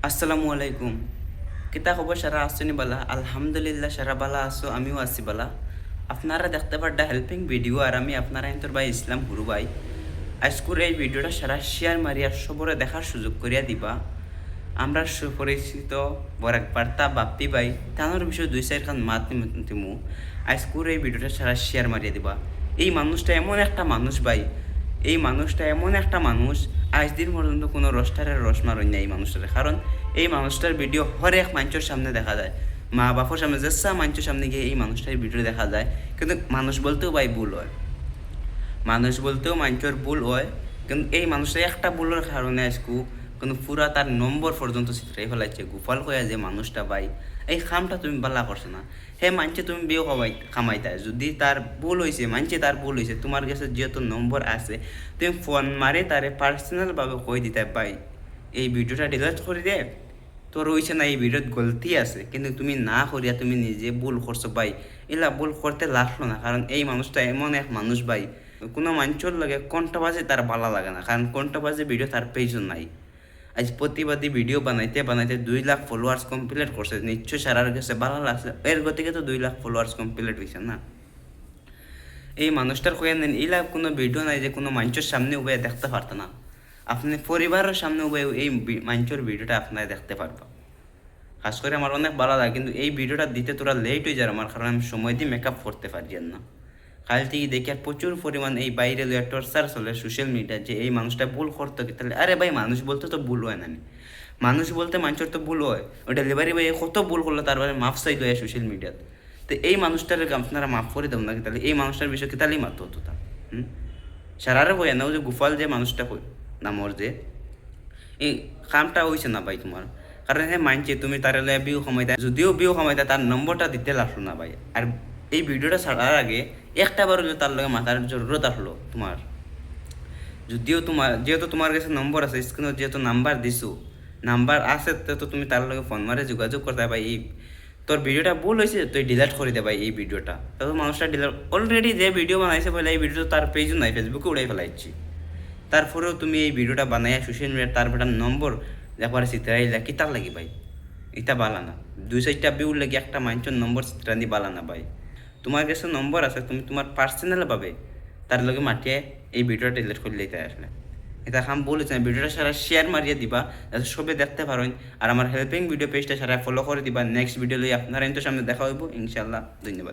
আসসালামু আলাইকুম। কিতা খবর সারা আসছেনি বালা? আলহামদুলিল্লাহ সারা বালা আছো, আমিও আছি বালা। আপনারা দেখতে পারডা হেল্পিং ভিডিও আর আমি আপনারা এন্তর ভাই ইসলাম হুরু ভাই। আজকুর এই ভিডিওটা সারা শেয়ার মারিয়া সবরে দেখার সুযোগ করিয়া দিবা। আমরা সুপরিচিত বরাক বার্তা বাপ্পি ভাই তানোর বিষয়ে দুই চার খান মাত নিমু। আজকুর এই ভিডিওটা সারা শেয়ার মারিয়া দিবা। এই মানুষটা এমন একটা মানুষ ভাই, এই মানুষটা এমন একটা মানুষ আজ দিন পর্যন্ত কোনো রস্টারের রস মারণ না এই মানুষটার। কারণ এই মানুষটার ভিডিও হরেক মানুষের সামনে দেখা যায়, মা বাপের সামনে যেসা মানুষের সামনে গিয়ে এই মানুষটার ভিডিও দেখা যায়। কিন্তু মানুষ বলতেও ভাই ভুল হয়, মানুষ বলতেও মানুষের ভুল হয়। কিন্তু এই মানুষের একটা ভুলের কারণে আজকু কিন্তু পুরা তার নম্বর পর্যন্ত চিত্রাই ফেলাইছে। গোপাল কয়া যে মানুষটা ভাই এই কামটা তুমি বালা করছো না, হে মানছে তুমি বিয়ে কামাইতা যদি তার ভুল হয়েছে, মানছে তার ভুল হয়েছে, তোমার কাছে যেহেতু নম্বর আছে তুমি ফোন মারে তারে পার্সোনালভাবে কই দিতে ভাই এই ভিডিওটা ডিলিট করে দে, তোর হয়েছে না এই ভিডিওত গলতি আছে, কিন্তু তুমি না করিয়া তুমি নিজে ভুল করছো ভাই। এলা ভুল করতে লাগলো না, কারণ এই মানুষটা এমন এক মানুষ ভাই কোনো মানুষের লাগে কন্ট্রাবাজে তার ভালো লাগে না, কারণ কন্ট্রাবাজে ভিডিও তার পেজও নাই। আজ প্রতিবাদী ভিডিও বানাইতে বানাইতে 2 লাখ ফলোয়ার্স কমপ্লিট করছে, নিশ্চয় সারার কাছে ভালো লাগছে। এর গতিকে তো 2 লাখ ফলোয়ার্স কমপ্লিট হয়েছে না। এই মানুষটার কয়ে নেন এইলা কোনো ভিডিও নাই যে কোনো মানুষের সামনে উভয় দেখতে পারতো না। আপনি পরিবারের সামনে উভয় এই মানুষের ভিডিওটা আপনারা দেখতে পারবা। খাস করে আমার অনেক ভালো লাগে, কিন্তু এই ভিডিওটা দিতে তোরা লেট হয়ে যায় আমার, কারণ আমি সময় দিয়ে মেকআপ করতে পারি না। কাল থেকে দেখি আর প্রচুর পরিমাণ এই বাইরে লইয়া টর্চার চলে সোশ্যাল মিডিয়া যে এই মানুষটা ভুল করতো কি, তাহলে আরে ভাই মানুষ বলতে তো ভুল হয় না, মানুষ বলতে মানুষের তো ভুল হয়। ওই ডেলিভারি ভাই কত ভুল করলো তারপরে মাফ চাই দেয় সোশ্যাল মিডিয়াতে। তো এই মানুষটার আপনারা মাফ করে দেব নাকি, তাহলে এই মানুষটার বিষয়ে কি তাহলেই মারতো হতো তা সারারে বই না, ওই যে গুফাল যে মানুষটা কই নামর যে এই কামটা হয়েছে না ভাই তোমার, কারণ হ্যাঁ মানছে তুমি তার বিউ সময় দেয়, যদিও বিউ সময় দেয় তার নম্বরটা দিতে লাগলো না ভাই। আর এই ভিডিওটা ছাড়ার আগে একটা বার হলে তার লগে মাথার জরুরত আসলো তোমার, যদিও তোমার যেহেতু তোমার কাছে নম্বর আছে স্ক্রিনে যেহেতু নাম্বার দিছো, নাম্বার আছে তো তুমি তার লগে ফোন মারে যোগাযোগ করতে ভাই। এই তোর ভিডিওটা ভুল হয়েছে তুই ডিলিট করে দে ভাই এই ভিডিওটা। তো মানুষটা ডিলিট অলরেডি যে ভিডিও বানাইছে বলে এই ভিডিওটা তার পেজও নাই, ফেসবুকে উড়াই ফেলাইছি। তারপরেও তুমি এই ভিডিওটা বানাইয়া সোশ্যাল মিডিয়ার তারপর নম্বর একবারে চিত্রাইলা কি তার লাগি ভাই, এটা বালা না। 2-4টা ভিউ লাগি একটা মানুষের নম্বর চিত্রানি বালা না ভাই। তোমার কাছে নম্বর আছে, তুমি তোমার পার্সোনাল ভাবে তার লগে মাটিয়ে এই ভিডিওটা ডিলিট করে লইতে আসলে এটা কাম বলেছেন। ভিডিওটা সারা শেয়ার মারিয়ে দিবা যাতে সবাই দেখতে পারেন, আর আমার হেল্পিং ভিডিও পেজটা সারা ফলো করে দিবা। নেক্সট ভিডিও লই আপনারা সামনে দেখা হইব ইনশাল্লাহ। ধন্যবাদ।